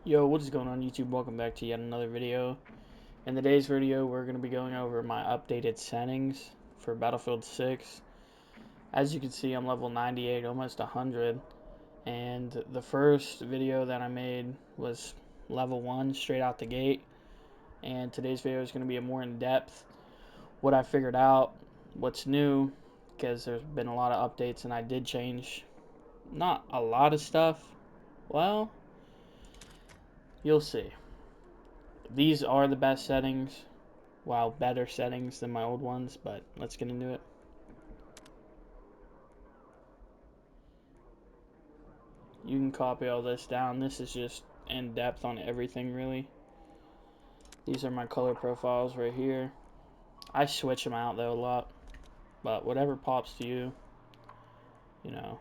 Yo, what is going on YouTube? Welcome back to yet another video. In today's video, we're going to be going over my updated settings for Battlefield 6. As you can see, I'm level 98, almost 100. And the first video that I made was level 1, straight out the gate. And today's video is going to be a more in-depth, what I figured out, what's new, because there's been a lot of updates and I did change not a lot of stuff. Well, you'll see. These are the best settings. Wow, better settings than my old ones, but let's get into it. You can copy all this down. This is just in depth on everything, really. These are my color profiles right here. I switch them out though a lot, but whatever pops to you, you know.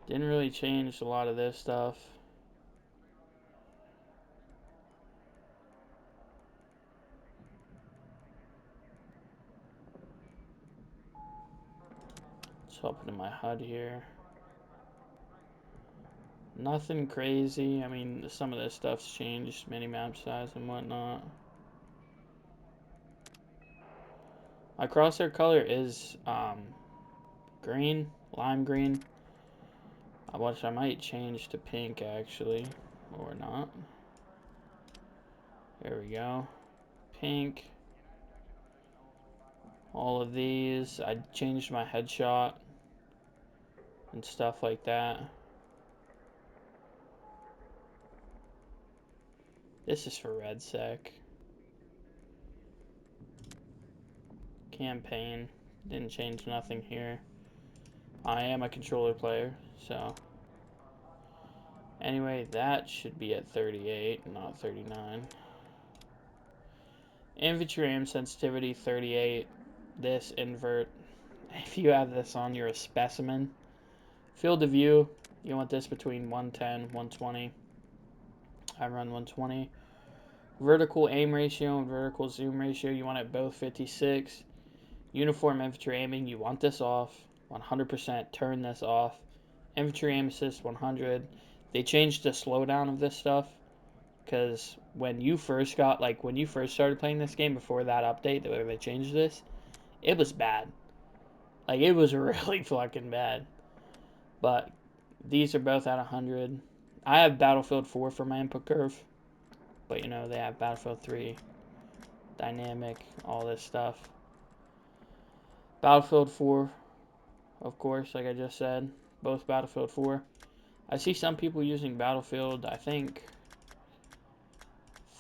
Didn't really change a lot of this stuff. Let's hop into my HUD here. Nothing crazy. I mean, some of this stuff's changed, mini-map size and whatnot. My crosshair color is green, lime green. Which I might change to pink actually, or not. There we go. Pink. All of these. I changed my headshot and stuff like that. This is for Red Sec. Campaign. Didn't change nothing here. I am a controller player, so. Anyway, that should be at 38, not 39. Infantry aim sensitivity 38. This invert. If you have this on, you're a specimen. Field of view, you want this between 110, 120. I run 120. Vertical aim ratio and vertical zoom ratio, you want it both 56. Uniform infantry aiming, you want this off. 100% turn this off. Infantry aim assist 100. They changed the slowdown of this stuff because when you first started playing this game before that update, where they changed this, it was bad. Like, it was really fucking bad. But these are both at 100. I have Battlefield 4 for my input curve. But, you know, they have Battlefield 3, dynamic, all this stuff. Battlefield 4, of course, like I just said. Both Battlefield 4. I see some people using Battlefield, I think,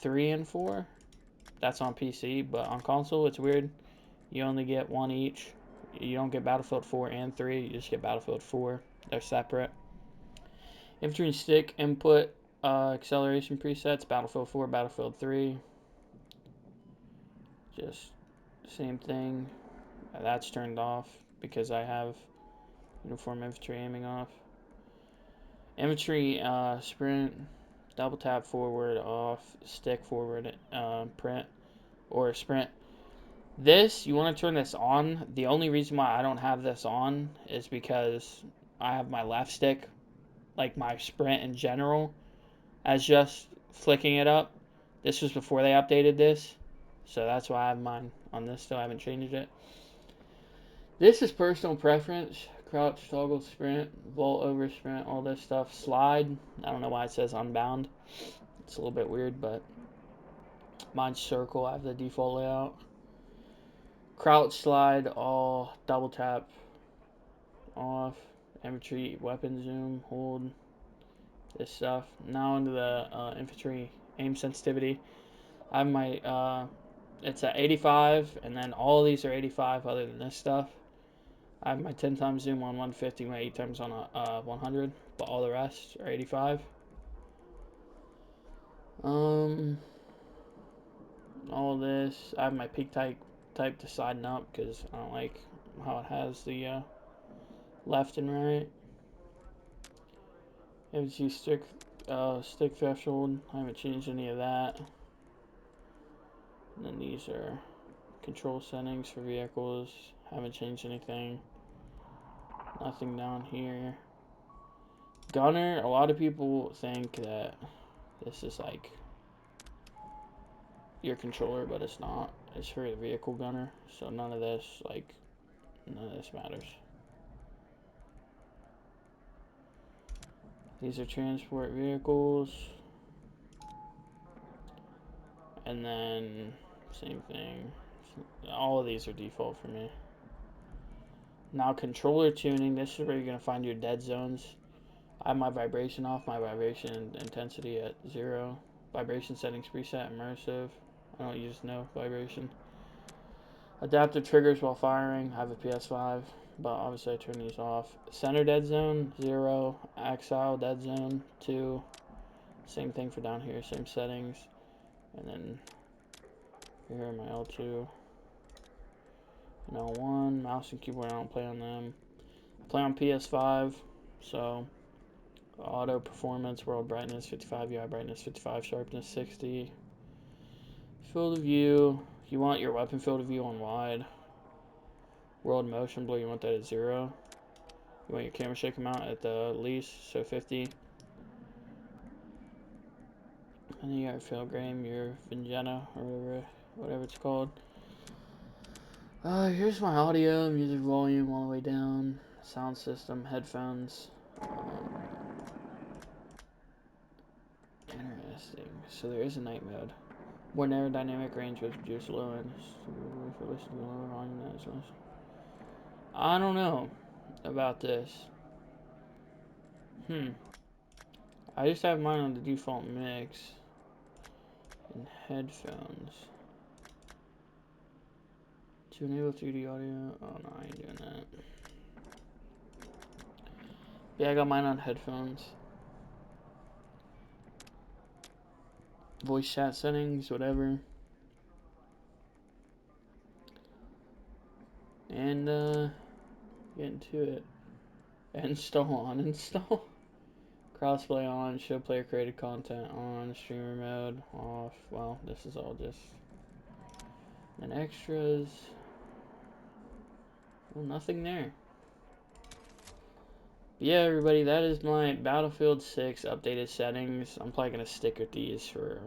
3 and 4. That's on PC, but on console, it's weird. You only get one each. You don't get Battlefield 4 and 3. You just get Battlefield 4. They're separate. Infantry stick input acceleration presets. Battlefield 4, Battlefield 3. Just same thing. That's turned off because I have uniform infantry aiming off. Infantry sprint, double tap forward off, stick forward print or sprint. This, you want to turn this on. The only reason why I don't have this on is because I have my left stick, like my sprint in general, as just flicking it up. This was before they updated this, so that's why I have mine on this still. I haven't changed it. This is personal preference. Crouch, toggle, sprint, vault over sprint, all this stuff. Slide. I don't know why it says unbound. It's a little bit weird, but mine's circle. I have the default layout. Crouch, slide, all double tap off. Infantry, weapon zoom, hold. This stuff. Now into the infantry aim sensitivity. I have my, it's at 85, and then all of these are 85 other than this stuff. I have my 10 times zoom on 150, my 8 times on 100, but all the rest are 85. All this, I have my peak type to side and up because I don't like how it has the left and right. MG stick threshold, I haven't changed any of that. And then these are control settings for vehicles, haven't changed anything. Nothing down here. gunner, a lot of people think that this is like your controller, but it's not. It's for the vehicle gunner, so none of this matters. These are transport vehicles, and then same thing. All of these are default for me. Now controller tuning, this is where you're going to find your dead zones. I have my vibration off, my vibration intensity at 0. Vibration settings preset, immersive. I don't use no vibration. Adaptive triggers while firing, I have a PS5, but obviously I turn these off. Center dead zone, 0. Axile dead zone, 2. Same thing for down here, same settings. And then here are my L2. And L1, mouse and keyboard, I don't play on them. I play on PS5, so auto performance, world brightness 55, UI brightness 55, sharpness 60. Field of view, you want your weapon field of view on wide. World motion blur, you want that at 0. You want your camera shake amount at the least, so 50. And then you got your Filgrame, your Vingena, or whatever it's called. Here's my audio, music volume all the way down, sound system, headphones. Interesting. So there is a night mode. More aerodynamic range with reduced low end. For listening to lower volume, that is nice. I don't know about this. I just have mine on the default mix. And headphones. To enable 3D audio. Oh no, I ain't doing that. Yeah, I got mine on headphones. Voice chat settings, whatever. And get into it. Install on install. Crossplay on, show player created content on, streamer mode off. Well, this is all just and extras. Well, nothing there. Yeah, everybody, that is my Battlefield 6 updated settings. I'm probably gonna stick with these for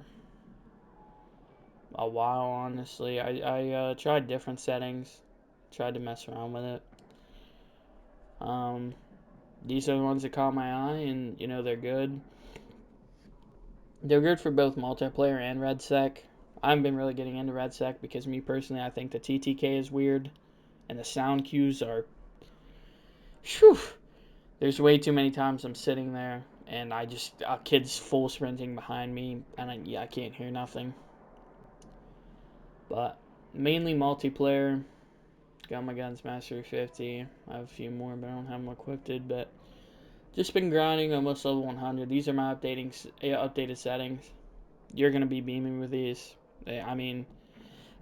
a while, honestly. I tried different settings, tried to mess around with it. These are the ones that caught my eye, and you know they're good. They're good for both multiplayer and RedSec. I haven't been really getting into RedSec because me personally, I think the TTK is weird, and the sound cues are. Whew, there's way too many times I'm sitting there and a kid's full sprinting behind me, and I can't hear nothing. But mainly multiplayer. Got my guns mastery 50. I have a few more, but I don't have them equipped. But just been grinding almost level 100. These are my updated settings. You're gonna be beaming with these. I mean,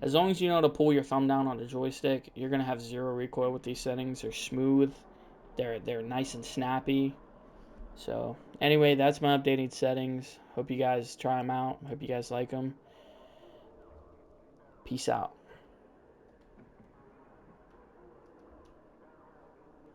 as long as you know how to pull your thumb down on the joystick, you're gonna have 0 recoil with these settings. They're smooth. They're nice and snappy. So anyway, that's my updated settings. Hope you guys try them out. Hope you guys like them. Peace out.